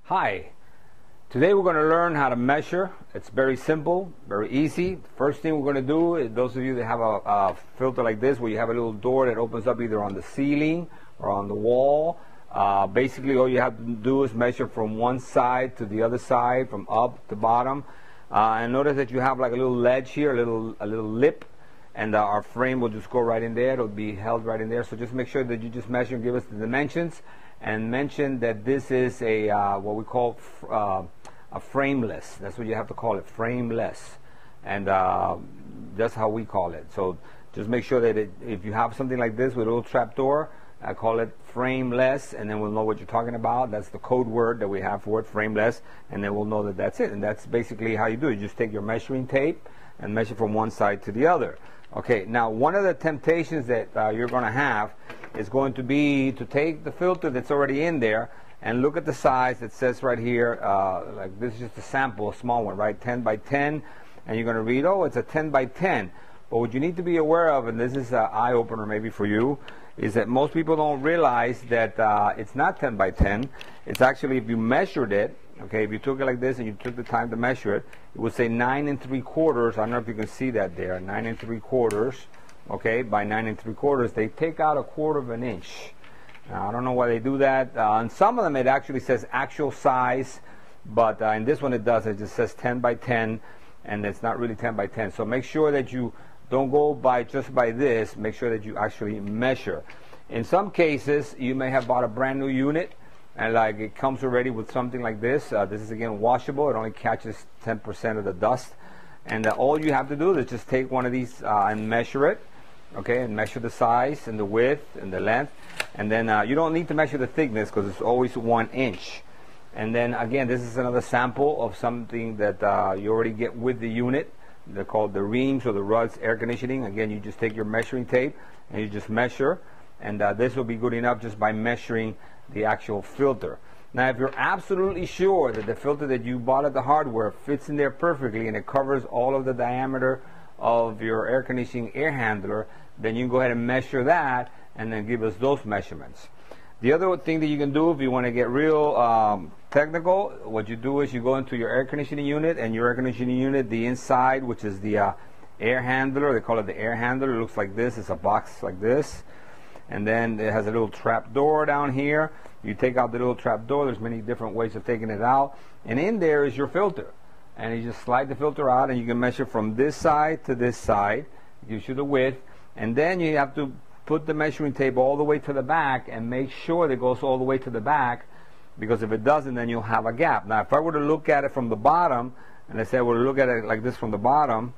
Hi, today we're going to learn how to measure. It's very simple, very easy. First thing we're going to do is, those of you that have a filter like this where you have a little door that opens up either on the ceiling or on the wall, basically all you have to do is measure from one side to the other side, from up to bottom. And notice that you have like a little ledge here, a little lip, and our frame will just go right in there. It'll be held right in there. So just make sure that you just measure and give us the dimensions, and mention that this is a what we call a frameless. That's what you have to call it, frameless, and that's how we call it. So just make sure that if you have something like this with a little trap door, I call it frameless, and then we'll know what you're talking about. That's the code word that we have for it, frameless, and then we'll know that that's it. And that's basically how you do it. You just take your measuring tape and measure from one side to the other. Okay, now one of the temptations that you're going to have is going to be to take the filter that's already in there and look at the size that says right here, like this is just a sample, a small one, right, 10 by 10, and you're going to read, oh, it's a 10 by 10. But what you need to be aware of, and this is an eye-opener maybe for you, is that most people don't realize that it's not 10 by 10. It's actually, if you measured it, okay, if you took it like this and you took the time to measure it, it would say 9 3/4. I don't know if you can see that there, 9 3/4. Okay, by 9 3/4, they take out 1/4 of an inch. Now, I don't know why they do that. On some of them, it actually says actual size, but in this one, it does. It just says 10 by 10, and it's not really 10 by 10. So make sure that you don't go by just by this. Make sure that you actually measure. In some cases, you may have bought a brand new unit, and like it comes already with something like this. This is again washable. It only catches 10% of the dust, and all you have to do is just take one of these and measure it. Okay, and measure the size and the width and the length, and then you don't need to measure the thickness because it's always 1 inch. And then again, this is another sample of something that you already get with the unit. They're called the Rheems or the Rudd's air conditioning. Again, you just take your measuring tape and you just measure, and this will be good enough just by measuring the actual filter. Now, if you're absolutely sure that the filter that you bought at the hardware fits in there perfectly and it covers all of the diameter of your air conditioning air handler, then you can go ahead and measure that and then give us those measurements. The other thing that you can do if you want to get real technical, what you do is you go into your air conditioning unit, and your air conditioning unit, the inside, which is the air handler, they call it the air handler, it looks like this. It's a box like this, and then it has a little trap door down here. You take out the little trap door. There's many different ways of taking it out, and in there is your filter, and you just slide the filter out, and you can measure from this side to this side. It gives you the width, and then you have to put the measuring tape all the way to the back and make sure that it goes all the way to the back, because if it doesn't, then you'll have a gap. Now, if I were to look at it from the bottom, and I say I were to look at it like this from the bottom,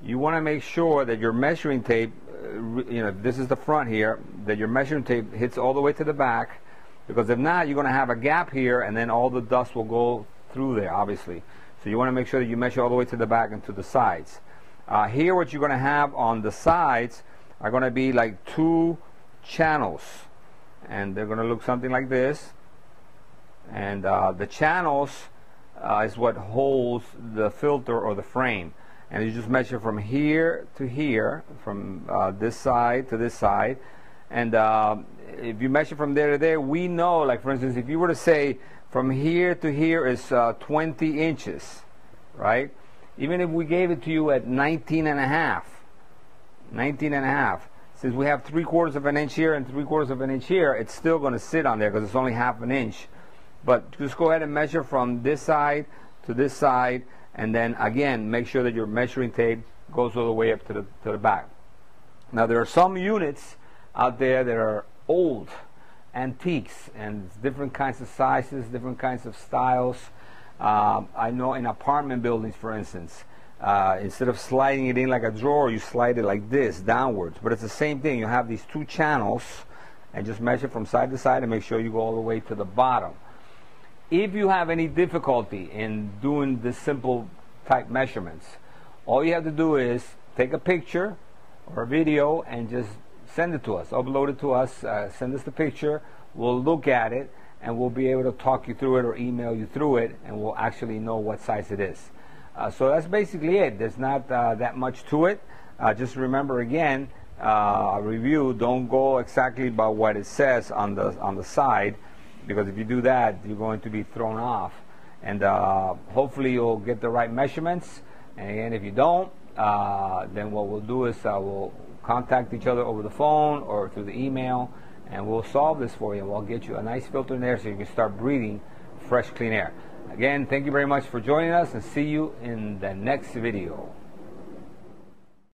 you want to make sure that your measuring tape, this is the front here, that your measuring tape hits all the way to the back, because if not, you're going to have a gap here, and then all the dust will go through there, obviously. So you want to make sure that you measure all the way to the back and to the sides. Here, what you're going to have on the sides are going to be like 2 channels, and they're going to look something like this. And the channels is what holds the filter or the frame, and you just measure from here to here, from this side to this side. And if you measure from there to there, we know, like for instance, if you were to say from here to here is 20 inches, right? Even if we gave it to you at 19 and a half, since we have 3/4 of an inch here and 3/4 of an inch here, it's still going to sit on there because it's only half an inch. But just go ahead and measure from this side to this side, and then again, make sure that your measuring tape goes all the way up to the back. Now, there are some units out there that are old, antiques, and different kinds of sizes, different kinds of styles. I know in apartment buildings, for instance, instead of sliding it in like a drawer, you slide it like this, downwards. But it's the same thing. You have these 2 channels, and just measure from side to side and make sure you go all the way to the bottom. If you have any difficulty in doing this simple type measurements, all you have to do is take a picture or a video and just send it to us, upload it to us, send us the picture. We'll look at it, and we'll be able to talk you through it or email you through it, and we'll actually know what size it is. So that's basically it. There's not that much to it. Just remember again, review, don't go exactly by what it says on the side. because if you do that, you're going to be thrown off. And hopefully you'll get the right measurements. And again, if you don't, then what we'll do is we'll contact each other over the phone or through the email, and we'll solve this for you. We'll get you a nice filter in there so you can start breathing fresh, clean air. Again, thank you very much for joining us, and see you in the next video.